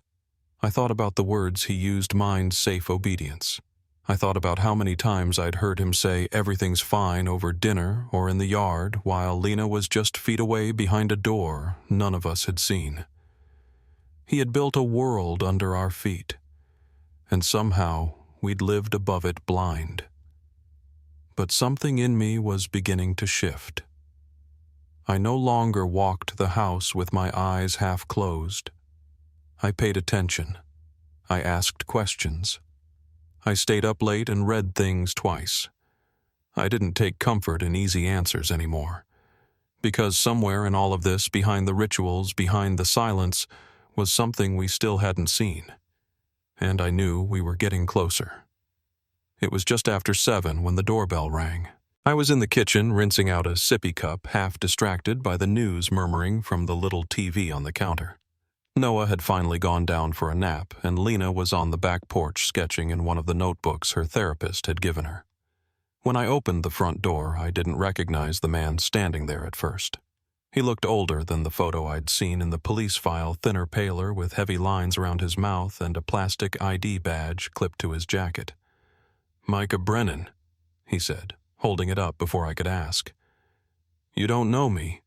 I thought about the words he used, mind safe obedience. I thought about how many times I'd heard him say everything's fine over dinner or in the yard while Lena was just feet away behind a door none of us had seen. He had built a world under our feet, and somehow we'd lived above it blind. But something in me was beginning to shift. I no longer walked the house with my eyes half closed. I paid attention. I asked questions. I stayed up late and read things twice. I didn't take comfort in easy answers anymore, because somewhere in all of this, behind the rituals, behind the silence, was something we still hadn't seen. And I knew we were getting closer. It was just after 7 when the doorbell rang. I was in the kitchen rinsing out a sippy cup, half distracted by the news murmuring from the little TV on the counter. Noah had finally gone down for a nap, and Lena was on the back porch sketching in one of the notebooks her therapist had given her. When I opened the front door, I didn't recognize the man standing there at first. He looked older than the photo I'd seen in the police file, thinner, paler, with heavy lines around his mouth and a plastic ID badge clipped to his jacket. "Micah Brennan," he said, holding it up before I could ask. "You don't know me,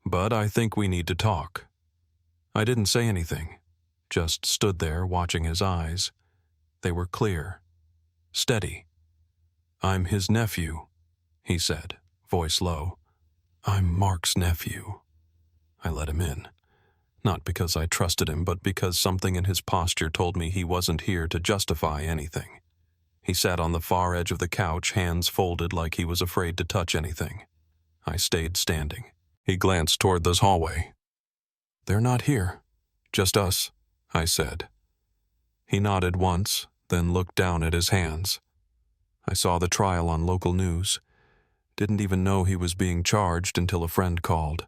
but I think we need to talk." I didn't say anything, just stood there watching his eyes. They were clear, steady. "I'm his nephew," he said, voice low. "I'm Mark's nephew." I let him in, not because I trusted him, but because something in his posture told me he wasn't here to justify anything. He sat on the far edge of the couch, hands folded like he was afraid to touch anything. I stayed standing. He glanced toward this hallway. "They're not here. Just us," I said. He nodded once, then looked down at his hands. I saw the trial on local news. Didn't even know he was being charged until a friend called.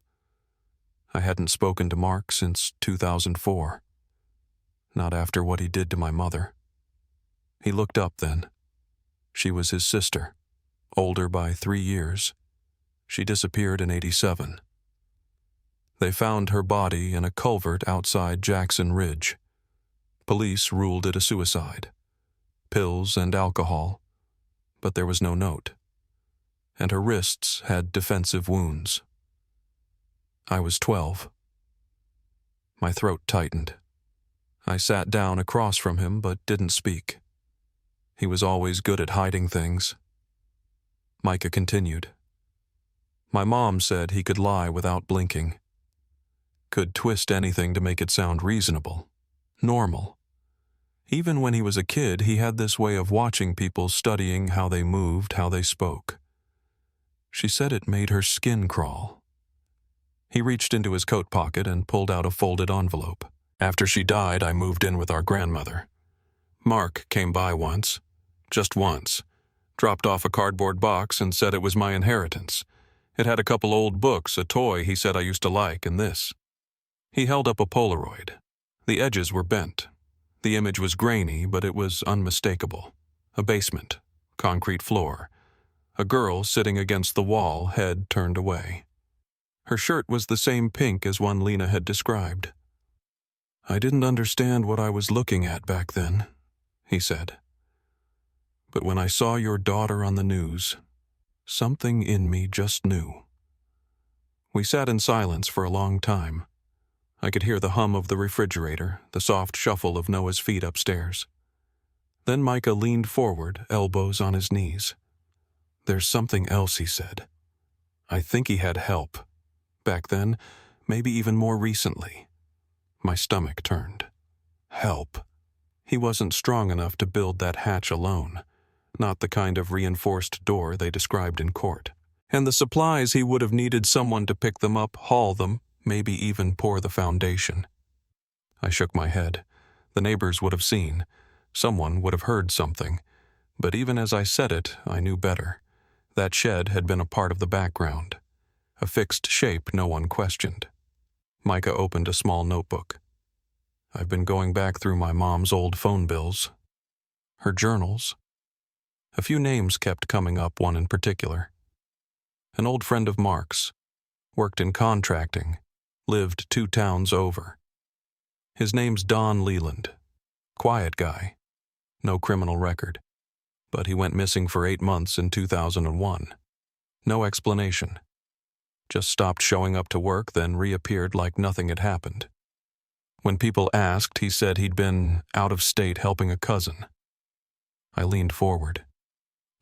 I hadn't spoken to Mark since 2004. Not after what he did to my mother. He looked up then. She was his sister, older by 3 years. She disappeared in '87. They found her body in a culvert outside Jackson Ridge. Police ruled it a suicide. Pills and alcohol, but there was no note. And her wrists had defensive wounds. I was 12. My throat tightened. I sat down across from him but didn't speak. He was always good at hiding things. Micah continued. My mom said he could lie without blinking. Could twist anything to make it sound reasonable, normal. Even when he was a kid, he had this way of watching people, studying how they moved, how they spoke. She said it made her skin crawl. He reached into his coat pocket and pulled out a folded envelope. After she died, I moved in with our grandmother. Mark came by once, just once, dropped off a cardboard box and said it was my inheritance. It had a couple old books, a toy he said I used to like, and this. He held up a Polaroid. The edges were bent. The image was grainy, but it was unmistakable. A basement, concrete floor. A girl sitting against the wall, head turned away. Her shirt was the same pink as one Lena had described. I didn't understand what I was looking at back then, he said. But when I saw your daughter on the news, something in me just knew. We sat in silence for a long time. I could hear the hum of the refrigerator, the soft shuffle of Noah's feet upstairs. Then Micah leaned forward, elbows on his knees. There's something else, he said. I think he had help. Back then, maybe even more recently. My stomach turned. Help. He wasn't strong enough to build that hatch alone. Not the kind of reinforced door they described in court. And the supplies, he would have needed someone to pick them up, haul them, maybe even pour the foundation. I shook my head. The neighbors would have seen. Someone would have heard something. But even as I said it, I knew better. That shed had been a part of the background. A fixed shape no one questioned. Micah opened a small notebook. I've been going back through my mom's old phone bills. Her journals. A few names kept coming up, one in particular. An old friend of Mark's. Worked in contracting. Lived 2 towns over. His name's Don Leland. Quiet guy. No criminal record. But he went missing for 8 months in 2001. No explanation. Just stopped showing up to work, then reappeared like nothing had happened. When people asked, he said he'd been out of state helping a cousin. I leaned forward.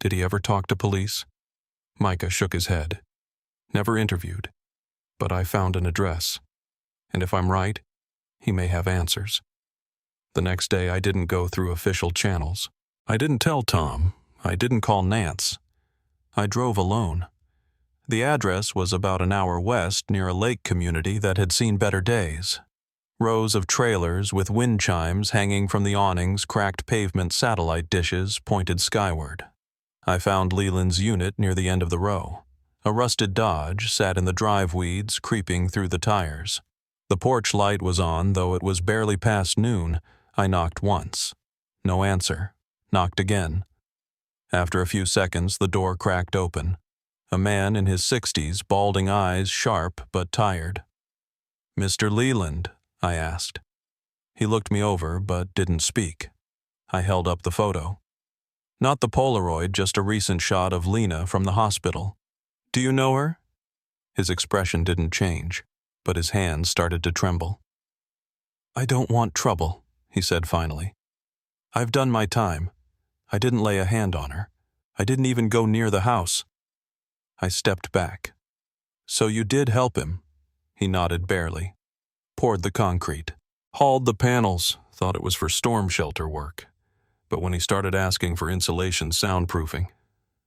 Did he ever talk to police? Micah shook his head. Never interviewed. But I found an address. And if I'm right, he may have answers. The next day I didn't go through official channels. I didn't tell Tom. I didn't call Nance. I drove alone. The address was about an hour west near a lake community that had seen better days. Rows of trailers with wind chimes hanging from the awnings, cracked pavement satellite dishes pointed skyward. I found Leland's unit near the end of the row. A rusted Dodge sat in the drive weeds, creeping through the tires. The porch light was on, though it was barely past noon. I knocked once. No answer. Knocked again. After a few seconds, the door cracked open. A man in his 60s, balding eyes, sharp but tired. "Mr. Leland?" I asked. He looked me over but didn't speak. I held up the photo. Not the Polaroid, just a recent shot of Lena from the hospital. "Do you know her?" His expression didn't change, but his hands started to tremble. "I don't want trouble," he said finally. "I've done my time. I didn't lay a hand on her. I didn't even go near the house." I stepped back. So you did help him? He nodded barely. Poured the concrete. Hauled the panels, thought it was for storm shelter work. But when he started asking for insulation soundproofing,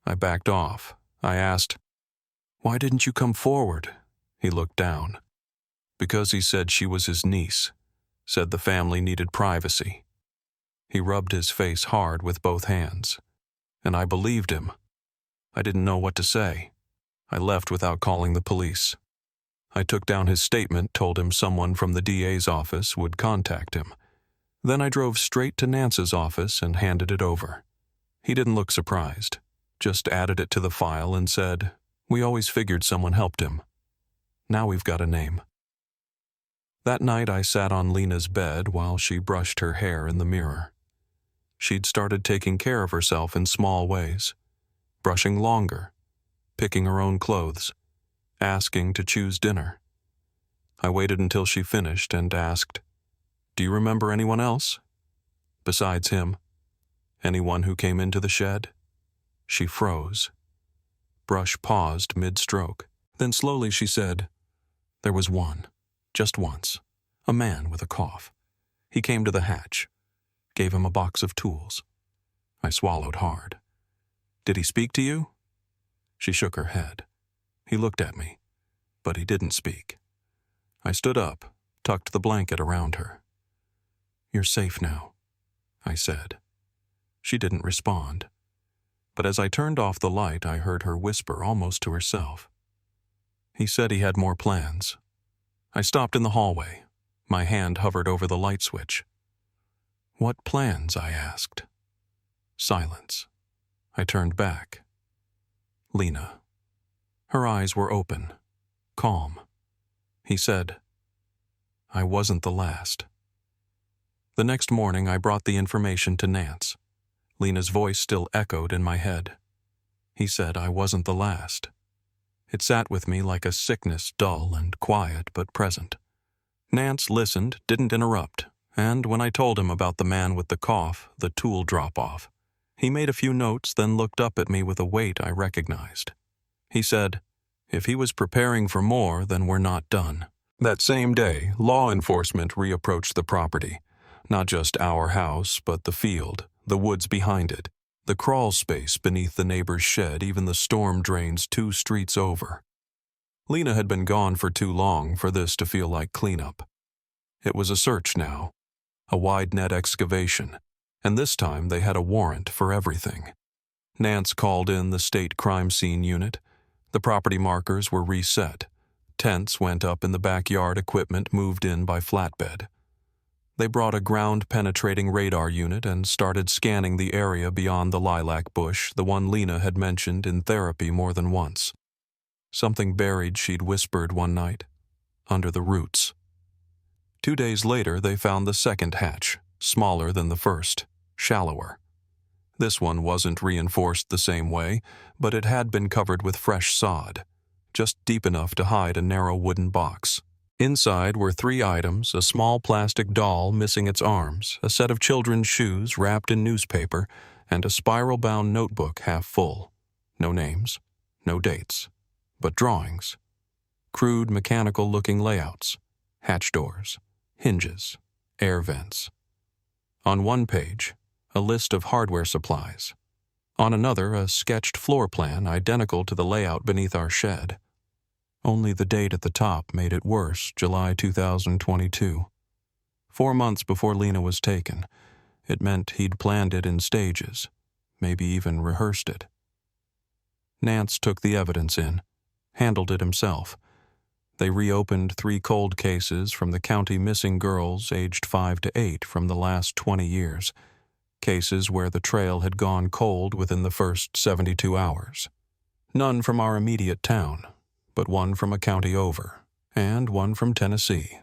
I backed off. I asked, "Why didn't you come forward?" He looked down. Because he said she was his niece. Said the family needed privacy. He rubbed his face hard with both hands. And I believed him. I didn't know what to say. I left without calling the police. I took down his statement, told him someone from the DA's office would contact him. Then I drove straight to Nance's office and handed it over. He didn't look surprised, just added it to the file and said, "We always figured someone helped him. Now we've got a name." That night I sat on Lena's bed while she brushed her hair in the mirror. She'd started taking care of herself in small ways, brushing longer, picking her own clothes, asking to choose dinner. I waited until she finished and asked, "Do you remember anyone else? Besides him? Anyone who came into the shed?" She froze. Brush paused mid-stroke. Then slowly she said, "There was one, just once, a man with a cough. He came to the hatch, gave him a box of tools." I swallowed hard. "Did he speak to you?" She shook her head. He looked at me, but he didn't speak. I stood up, tucked the blanket around her. "You're safe now," I said. She didn't respond, but as I turned off the light, I heard her whisper almost to herself. "He said he had more plans." I stopped in the hallway. My hand hovered over the light switch. "What plans?" I asked. Silence. I turned back. Lena. Her eyes were open, calm. He said, "I wasn't the last." The next morning I brought the information to Nance. Lena's voice still echoed in my head. He said I wasn't the last. It sat with me like a sickness, dull and quiet but present. Nance listened, didn't interrupt, and when I told him about the man with the cough, the tool drop-off, he made a few notes, then looked up at me with a weight I recognized. He said, "If he was preparing for more, then we're not done." That same day, law enforcement reapproached the property. Not just our house, but the field, the woods behind it, the crawl space beneath the neighbor's shed, even the storm drains 2 streets over. Lena had been gone for too long for this to feel like cleanup. It was a search now, a wide-net excavation, and this time they had a warrant for everything. Nance called in the state crime scene unit. The property markers were reset. Tents went up in the backyard, equipment moved in by flatbed. They brought a ground-penetrating radar unit and started scanning the area beyond the lilac bush, the one Lena had mentioned in therapy more than once. Something buried, she'd whispered one night, under the roots. 2 days later, they found the second hatch, smaller than the first, shallower. This one wasn't reinforced the same way, but it had been covered with fresh sod, just deep enough to hide a narrow wooden box. Inside were 3 items: a small plastic doll missing its arms, a set of children's shoes wrapped in newspaper, and a spiral-bound notebook half full. No names, no dates, but drawings. Crude, mechanical-looking layouts, hatch doors, hinges, air vents. On one page, a list of hardware supplies. On another, a sketched floor plan identical to the layout beneath our shed. Only the date at the top made it worse, July 2022. 4 months before Lena was taken. It meant he'd planned it in stages, maybe even rehearsed it. Nance took the evidence in, handled it himself. They reopened 3 cold cases from the county missing girls aged 5 to 8 from the last 20 years. Cases where the trail had gone cold within the first 72 hours. None from our immediate town, but one from a county over, and one from Tennessee.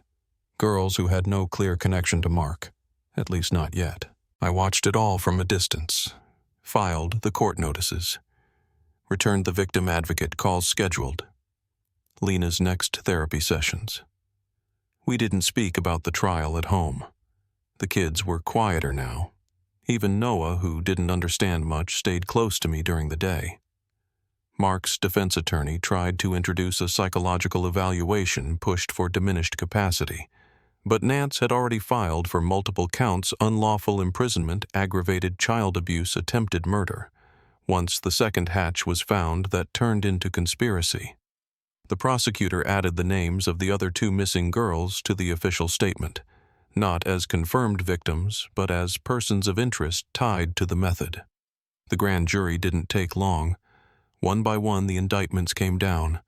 Girls who had no clear connection to Mark, at least not yet. I watched it all from a distance, filed the court notices, returned the victim advocate calls scheduled, Lena's next therapy sessions. We didn't speak about the trial at home. The kids were quieter now. Even Noah, who didn't understand much, stayed close to me during the day. Mark's defense attorney tried to introduce a psychological evaluation pushed for diminished capacity, but Nance had already filed for multiple counts: unlawful imprisonment, aggravated child abuse, attempted murder. Once the second hatch was found, that turned into conspiracy. The prosecutor added the names of the other 2 missing girls to the official statement, not as confirmed victims, but as persons of interest tied to the method. The grand jury didn't take long. One by one, the indictments came down.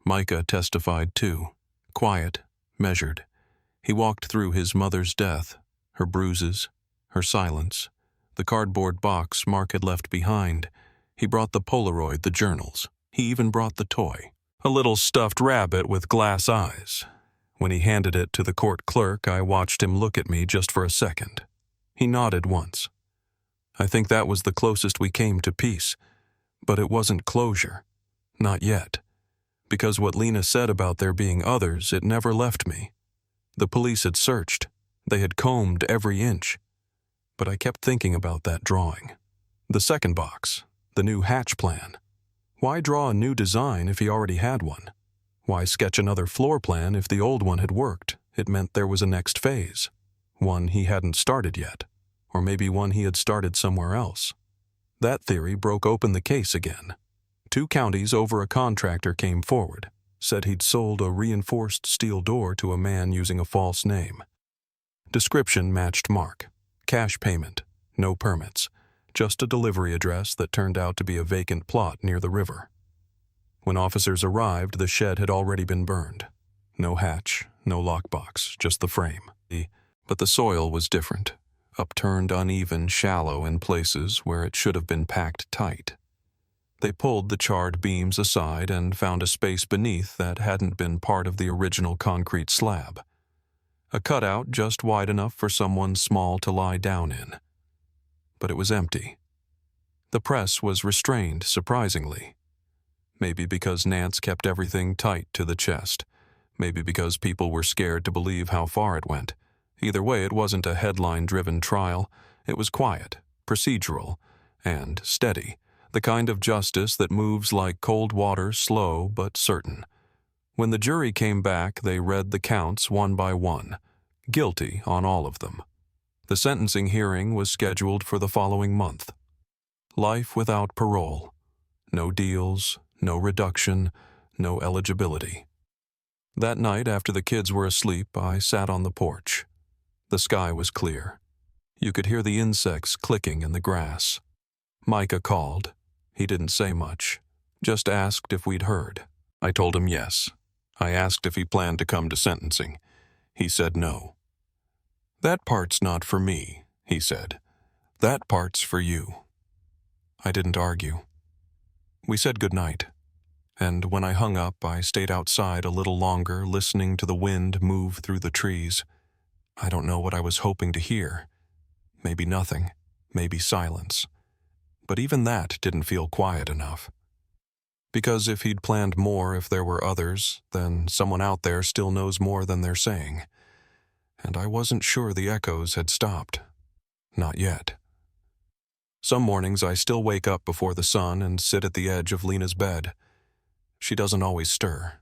Micah testified too. Quiet, measured. He walked through his mother's death, her bruises, her silence, the cardboard box Mark had left behind. He brought the Polaroid, the journals. He even brought the toy, a little stuffed rabbit with glass eyes. When he handed it to the court clerk, I watched him look at me just for a second. He nodded once. I think that was the closest we came to peace. But it wasn't closure. Not yet. Because what Lena said about there being others, it never left me. The police had searched. They had combed every inch. But I kept thinking about that drawing. The second box, the new hatch plan. Why draw a new design if he already had one? Why sketch another floor plan if the old one had worked? It meant there was a next phase. One he hadn't started yet. Or maybe one he had started somewhere else. That theory broke open the case again. 2 counties over a contractor came forward, said he'd sold a reinforced steel door to a man using a false name. Description matched Mark. Cash payment, no permits, just a delivery address that turned out to be a vacant plot near the river. When officers arrived, the shed had already been burned. No hatch, no lockbox, just the frame. But the soil was different. Upturned, uneven, shallow in places where it should have been packed tight. They pulled the charred beams aside and found a space beneath that hadn't been part of the original concrete slab. A cutout just wide enough for someone small to lie down in. But it was empty. The press was restrained, surprisingly. Maybe because Nance kept everything tight to the chest. Maybe because people were scared to believe how far it went. Either way, it wasn't a headline-driven trial. It was quiet, procedural, and steady, the kind of justice that moves like cold water, slow but certain. When the jury came back, they read the counts one by one, guilty on all of them. The sentencing hearing was scheduled for the following month. Life without parole. No deals, no reduction, no eligibility. That night, after the kids were asleep, I sat on the porch. The sky was clear. You could hear the insects clicking in the grass. Micah called. He didn't say much, just asked if we'd heard. I told him yes. I asked if he planned to come to sentencing. He said no. "That part's not for me," he said. "That part's for you." I didn't argue. We said goodnight. And when I hung up, I stayed outside a little longer, listening to the wind move through the trees. I don't know what I was hoping to hear. Maybe nothing, maybe silence. But even that didn't feel quiet enough. Because if he'd planned more, if there were others, then someone out there still knows more than they're saying. And I wasn't sure the echoes had stopped. Not yet. Some mornings I still wake up before the sun and sit at the edge of Lena's bed. She doesn't always stir.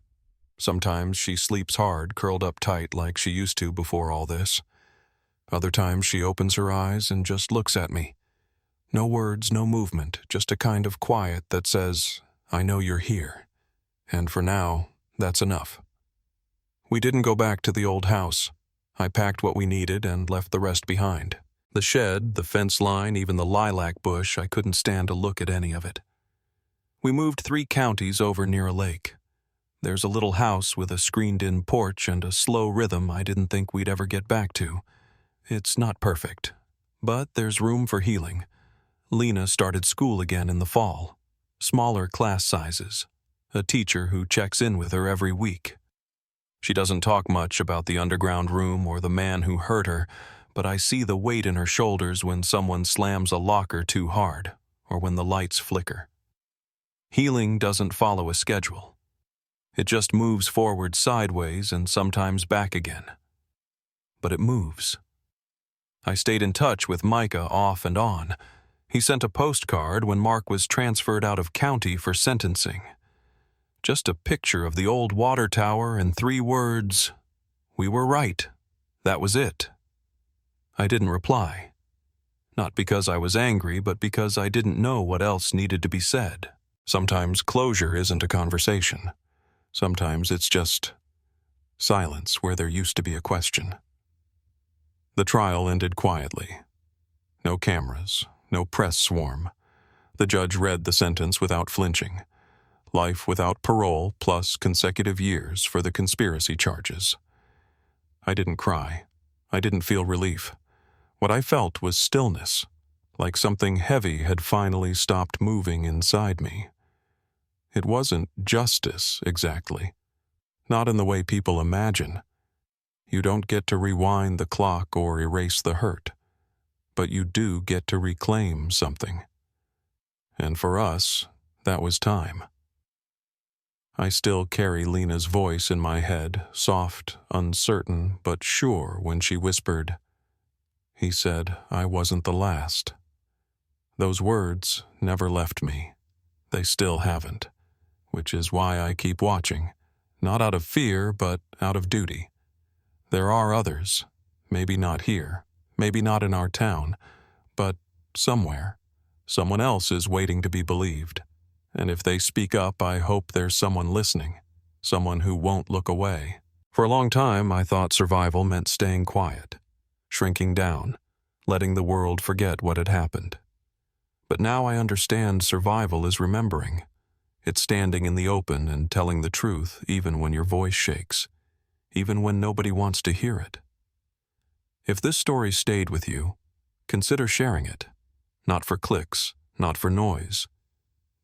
Sometimes she sleeps hard, curled up tight like she used to before all this. Other times she opens her eyes and just looks at me. No words, no movement, just a kind of quiet that says, "I know you're here." And for now, that's enough. We didn't go back to the old house. I packed what we needed and left the rest behind. The shed, the fence line, even the lilac bush, I couldn't stand to look at any of it. We moved 3 counties over near a lake. There's a little house with a screened-in porch and a slow rhythm I didn't think we'd ever get back to. It's not perfect, but there's room for healing. Lena started school again in the fall. Smaller class sizes. A teacher who checks in with her every week. She doesn't talk much about the underground room or the man who hurt her, but I see the weight in her shoulders when someone slams a locker too hard, or when the lights flicker. Healing doesn't follow a schedule. It just moves forward sideways and sometimes back again. But it moves. I stayed in touch with Micah off and on. He sent a postcard when Mark was transferred out of county for sentencing. Just a picture of the old water tower and 3 words, "We were right." That was it. I didn't reply. Not because I was angry, but because I didn't know what else needed to be said. Sometimes closure isn't a conversation. Sometimes it's just silence where there used to be a question. The trial ended quietly. No cameras, no press swarm. The judge read the sentence without flinching. Life without parole plus consecutive years for the conspiracy charges. I didn't cry. I didn't feel relief. What I felt was stillness, like something heavy had finally stopped moving inside me. It wasn't justice, exactly. Not in the way people imagine. You don't get to rewind the clock or erase the hurt, but you do get to reclaim something. And for us, that was time. I still carry Lena's voice in my head, soft, uncertain, but sure when she whispered, "He said I wasn't the last." Those words never left me. They still haven't, which is why I keep watching, not out of fear, but out of duty. There are others, maybe not here, maybe not in our town, but somewhere. Someone else is waiting to be believed. And if they speak up, I hope there's someone listening, someone who won't look away. For a long time, I thought survival meant staying quiet, shrinking down, letting the world forget what had happened. But now I understand survival is remembering. It's standing in the open and telling the truth even when your voice shakes, even when nobody wants to hear it. If this story stayed with you, consider sharing it. Not for clicks, not for noise,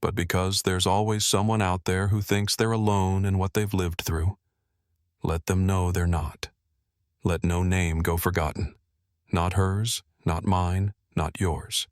but because there's always someone out there who thinks they're alone in what they've lived through. Let them know they're not. Let no name go forgotten. Not hers, not mine, not yours.